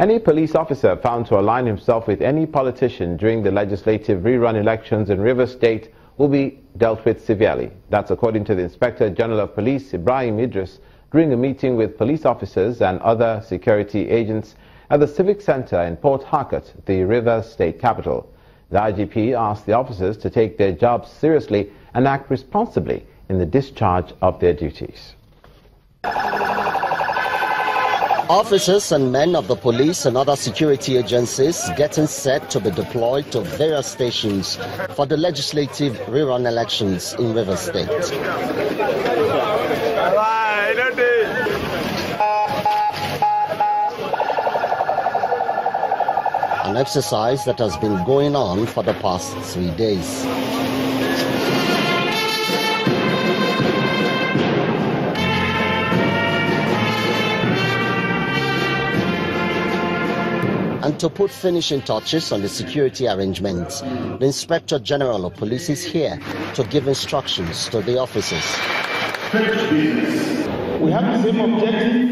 Any police officer found to align himself with any politician during the legislative rerun elections in Rivers State will be dealt with severely. That's according to the Inspector General of Police, Ibrahim Idris, during a meeting with police officers and other security agents at the Civic Center in Port Harcourt, the Rivers State capital. The IGP asked the officers to take their jobs seriously and act responsibly in the discharge of their duties. Officers and men of the police and other security agencies getting set to be deployed to various stations for the legislative rerun elections in Rivers State. An exercise that has been going on for the past 3 days. And to put finishing touches on the security arrangements, the Inspector General of Police is here to give instructions to the officers. We have the same objective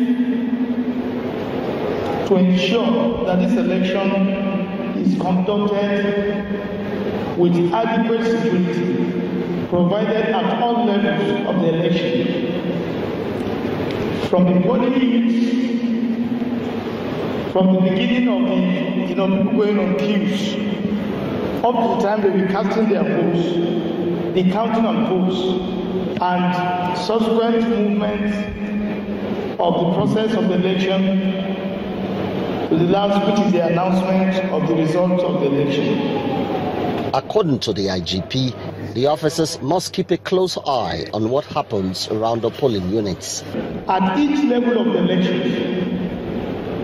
to ensure that this election is conducted with adequate security provided at all levels of the election. From the polling units, from the beginning of the people going on queues, up to the time they will be casting their votes, the counting of votes, and subsequent movement of the process of the election to the last, which is the announcement of the results of the election. According to the IGP, the officers must keep a close eye on what happens around the polling units. At each level of the election,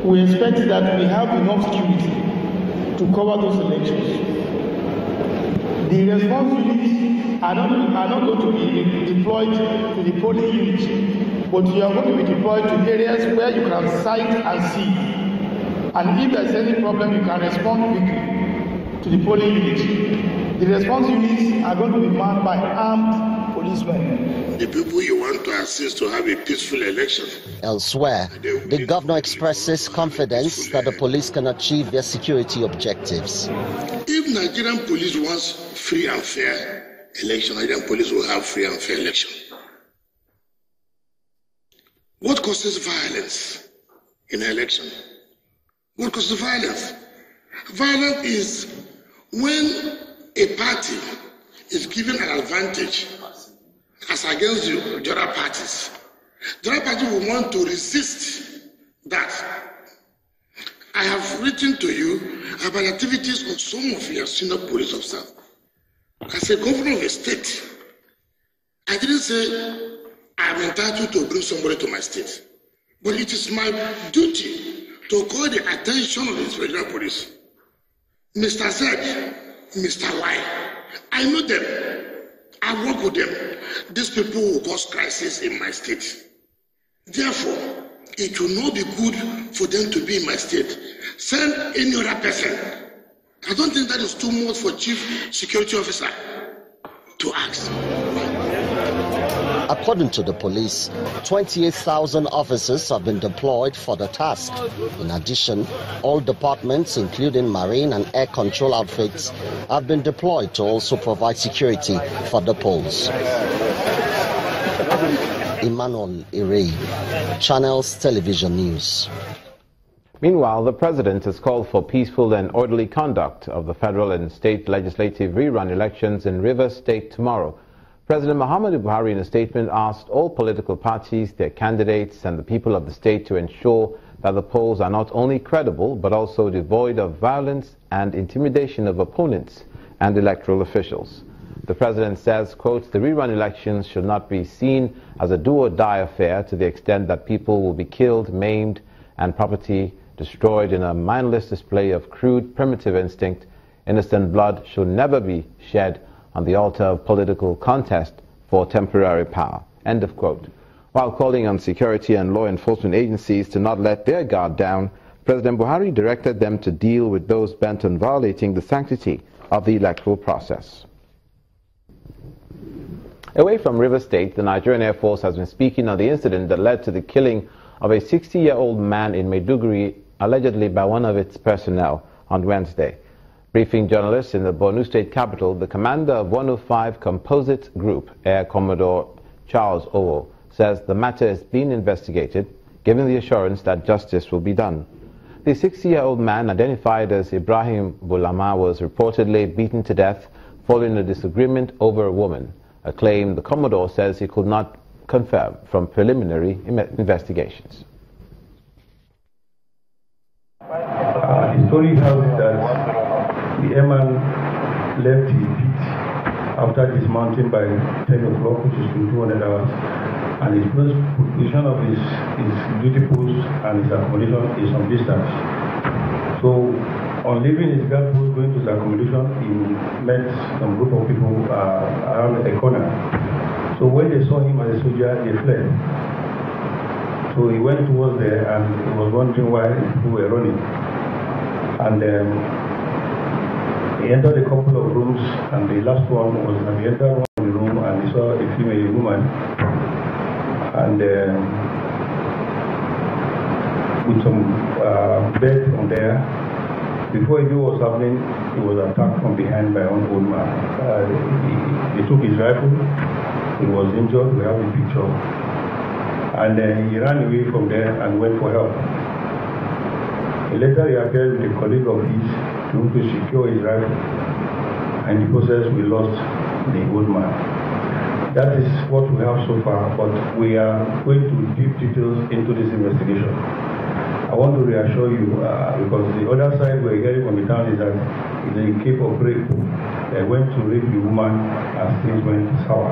we expect that we have enough security to cover those elections. The response units are not going to be deployed to the polling units, but you are going to be deployed to areas where you can sight and see. And if there's any problem, you can respond quickly to the polling units. The response units are going to be manned by armed policemen. The people you want to assist to have a peaceful election. Elsewhere, the governor expresses confidence that the police can achieve their security objectives. If Nigerian police wants free and fair election, Nigerian police will have free and fair election. What causes violence in an election? What causes violence? Violence is when a party is given an advantage as against the other parties. The other party will want to resist that. I have written to you about activities of some of your senior police officers. As a governor of a state, I didn't say I'm entitled to bring somebody to my state, but it is my duty to call the attention of the Inspector General of Police. Mr. Z, Mr. Y, I know them. I work with them. These people will cause crisis in my state. Therefore, it will not be good for them to be in my state. Send any other person. I don't think that is too much for Chief Security Officer to ask. According to the police, 28,000 officers have been deployed for the task. In addition, all departments, including marine and air control outfits, have been deployed to also provide security for the polls. Emmanuel Ire, Channels Television News. Meanwhile, the president has called for peaceful and orderly conduct of the federal and state legislative rerun elections in Rivers State tomorrow. President Muhammadu Buhari, in a statement, asked all political parties, their candidates, and the people of the state to ensure that the polls are not only credible, but also devoid of violence and intimidation of opponents and electoral officials. The president says, quote, the rerun elections should not be seen as a do-or-die affair to the extent that people will be killed, maimed, and property destroyed in a mindless display of crude, primitive instinct. Innocent blood should never be shed on the altar of political contest for temporary power. End of quote. While calling on security and law enforcement agencies to not let their guard down, President Buhari directed them to deal with those bent on violating the sanctity of the electoral process. Away from Rivers State, the Nigerian Air Force has been speaking on the incident that led to the killing of a 60-year-old man in Maiduguri allegedly by one of its personnel on Wednesday. Briefing journalists in the Borno State capital, the commander of 105 Composite Group, Air Commodore Charles Owo, says the matter is being investigated, giving the assurance that justice will be done. The 60-year-old man, identified as Ibrahim Bulama, was reportedly beaten to death following a disagreement over a woman, a claim the Commodore says he could not confirm from preliminary investigations. The story has that the airman left his beat after dismounting by 10 o'clock, which is 200 hours, and his position of his duty post and his accommodation is some distance. So, on leaving his guard post going to his accommodation, he met some group of people around a corner. So when they saw him as a soldier, they fled. So he went towards there and he was wondering why people were running. And he entered a couple of rooms, and the last one was that he entered one room and he saw a female woman. And with some bed on there, before he knew what was happening, he was attacked from behind by an old man. He took his rifle, he was injured, we have the picture. And he ran away from there and went for help. Later he appeared with a colleague of his to secure his rifle. And in the process we lost the old man. That is what we have so far, but we are going to deep details into this investigation. I want to reassure you, because the other side we're hearing from the town is that it's a case of rape. They went to rape the woman as things went sour.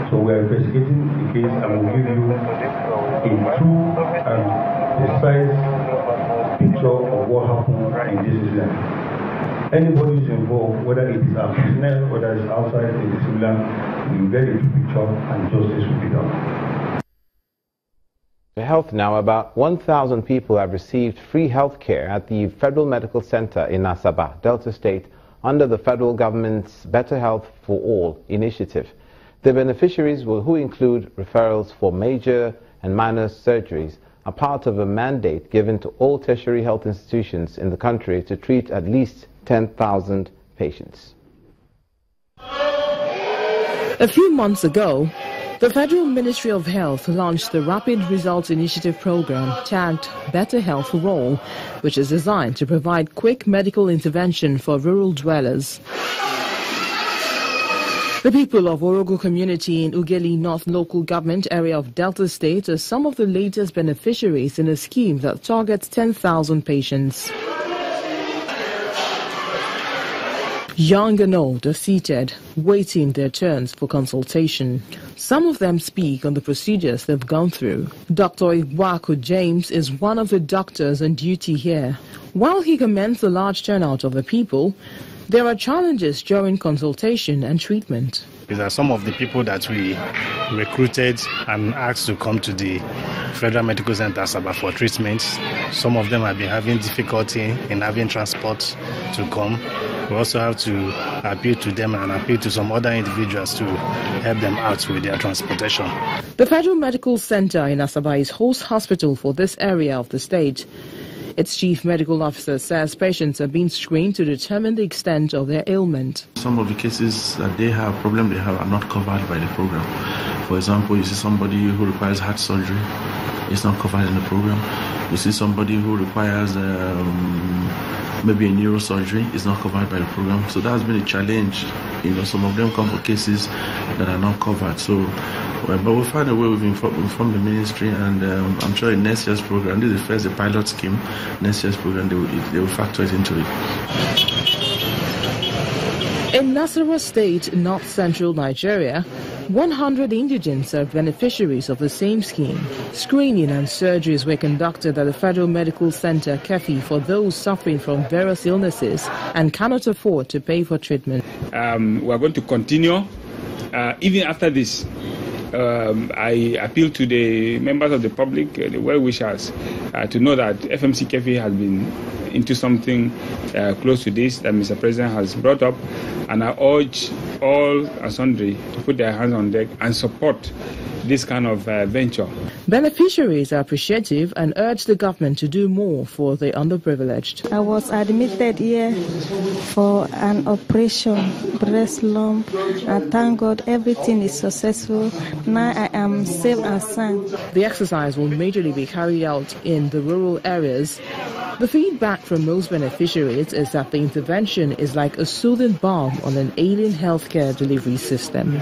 So we are investigating the case and we'll give you a true and precise picture of what happened in this incident. Anybody who is involved, whether it is our personnel, whether it's outside the civilian, we will get a true picture and justice will be done. For health now, about 1,000 people have received free health care at the Federal Medical Center in Asaba, Delta State, under the federal government's Better Health for All initiative. The beneficiaries, who include referrals for major and minor surgeries, are part of a mandate given to all tertiary health institutions in the country to treat at least 10,000 patients. A few months ago, the Federal Ministry of Health launched the Rapid Results Initiative program tagged Better Health for All, which is designed to provide quick medical intervention for rural dwellers. The people of Orogo community in Ugeli North local government area of Delta State are some of the latest beneficiaries in a scheme that targets 10,000 patients. Young and old are seated, waiting their turns for consultation. Some of them speak on the procedures they've gone through. Dr. Iwaku James is one of the doctors on duty here. While he commends the large turnout of the people, there are challenges during consultation and treatment. These are some of the people that we recruited and asked to come to the Federal Medical Center Asaba for treatment. Some of them have been having difficulty in having transport to come. We also have to appeal to them and appeal to some other individuals to help them out with their transportation. The Federal Medical Center in Asaba is host hospital for this area of the state. Its chief medical officer says patients are being screened to determine the extent of their ailment. Some of the cases that they have, problem they have, are not covered by the program. For example, you see somebody who requires heart surgery, it's not covered in the program. You see somebody who requires maybe a neurosurgery, is not covered by the program. So that has been a challenge. Some of them come for cases that are not covered. So, but we'll find a way. We've informed the ministry, and I'm sure in next year's program, this is the first pilot scheme. Next year's program, they will factor it into it. In Nasarawa State, north-central Nigeria, 100 indigents are beneficiaries of the same scheme. Screening and surgeries were conducted at the Federal Medical Center, Kefi, for those suffering from various illnesses and cannot afford to pay for treatment. We are going to continue. Even after this, I appeal to the members of the public, the well-wishers, to know that FMC Kefi has been into something close to this that Mr. President has brought up, and I urge all and sundry to put their hands on deck and support this kind of venture. Beneficiaries are appreciative and urge the government to do more for the underprivileged. I was admitted here for an operation, breast lump, and thank God everything is successful. Now I am safe and sound. The exercise will majorly be carried out in the rural areas. The feedback from most beneficiaries is that the intervention is like a soothing balm on an ailing healthcare delivery system.